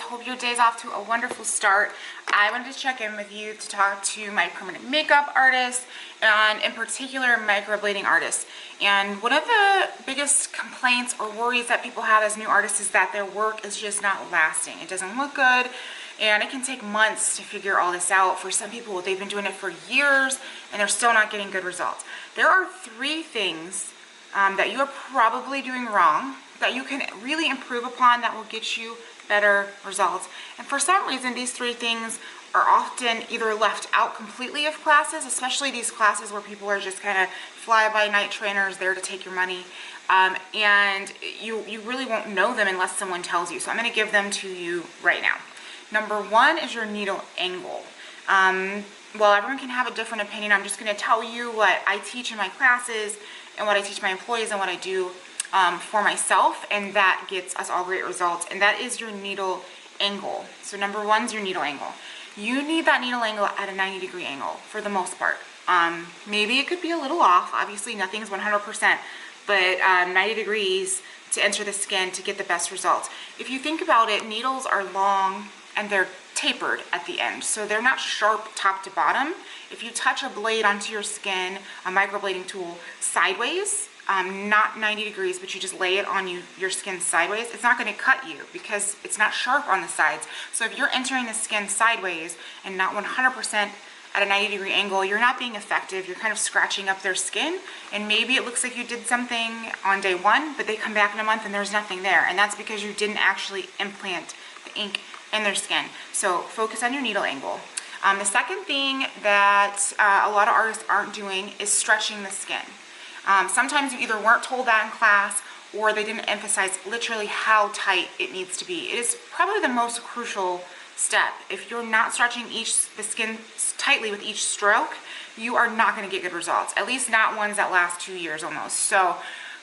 Hope your day's off to a wonderful start. I wanted to check in with you to talk to my permanent makeup artists and in particular microblading artists. And one of the biggest complaints or worries that people have as new artists is that their work is just not lasting. It doesn't look good and it can take months to figure all this out. For some people, they've been doing it for years and they're still not getting good results. There are 3 things that you are probably doing wrong that you can really improve upon that will get you better results. And for some reason, these 3 things are often either left out completely of classes, especially these classes where people are just kind of fly-by-night trainers there to take your money. And you really won't know them unless someone tells you. So I'm going to give them to you right now. Number 1 is your needle angle. Well, everyone can have a different opinion. I'm just going to tell you what I teach in my classes and what I teach my employees and what I do for myself, and that gets us all great results, and that is your needle angle. So number 1 is your needle angle. You need that needle angle at a 90-degree angle for the most part. Maybe it could be a little off. Obviously, nothing's 100%, but 90 degrees to enter the skin to get the best results. If you think about it, needles are long and they're tapered at the end, so they're not sharp top to bottom. If you touch a blade onto your skin, a microblading tool, sideways, not 90 degrees, but you just lay it on your skin sideways, it's not going to cut you because it's not sharp on the sides. So if you're entering the skin sideways and not 100% at a 90-degree angle, you're not being effective. You're kind of scratching up their skin, and maybe it looks like you did something on day 1, but they come back in a month and there's nothing there, and that's because you didn't actually implant the ink in their skin. So focus on your needle angle. The second thing that a lot of artists aren't doing is stretching the skin. Sometimes you either weren't told that in class or they didn't emphasize literally how tight it needs to be. It is probably the most crucial step. If you're not stretching the skin tightly with each stroke, you are not going to get good results, at least not ones that last 2 years almost. So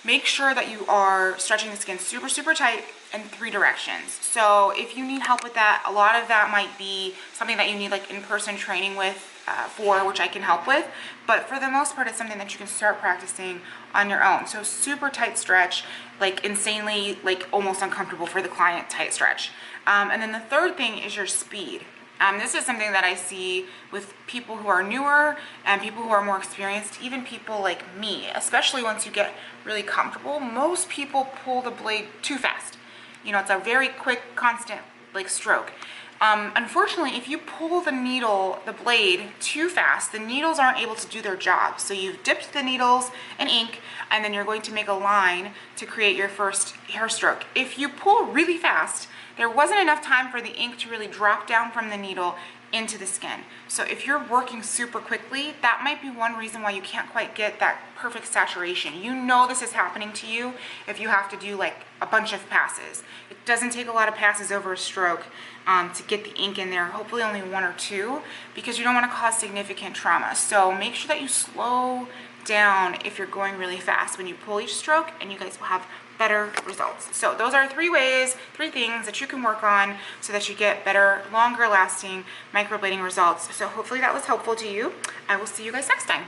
make sure that you are stretching the skin super, super tight in 3 directions. So if you need help with that, a lot of that might be something that you need like in-person training with which I can help with, but for the most part it's something that you can start practicing on your own. So super tight stretch, like insanely, like almost uncomfortable for the client tight stretch. And then the third thing is your speed. This is something that I see with people who are newer and people who are more experienced, even people like me, especially once you get really comfortable. Most people pull the blade too fast. You know, it's a very quick, constant like stroke. Unfortunately, if you pull the blade too fast, the needles aren't able to do their job. So you've dipped the needles in ink, and then you're going to make a line to create your first hair stroke. If you pull really fast, there wasn't enough time for the ink to really drop down from the needle into the skin. So if you're working super quickly, that might be one reason why you can't quite get that perfect saturation. You know this is happening to you if you have to do like a bunch of passes. It doesn't take a lot of passes over a stroke to get the ink in there, hopefully only 1 or 2, because you don't want to cause significant trauma. So make sure that you slow down if you're going really fast when you pull each stroke, and you guys will have better results. So those are 3 things that you can work on so that you get better, longer lasting microblading results. So hopefully that was helpful to you. I will see you guys next time.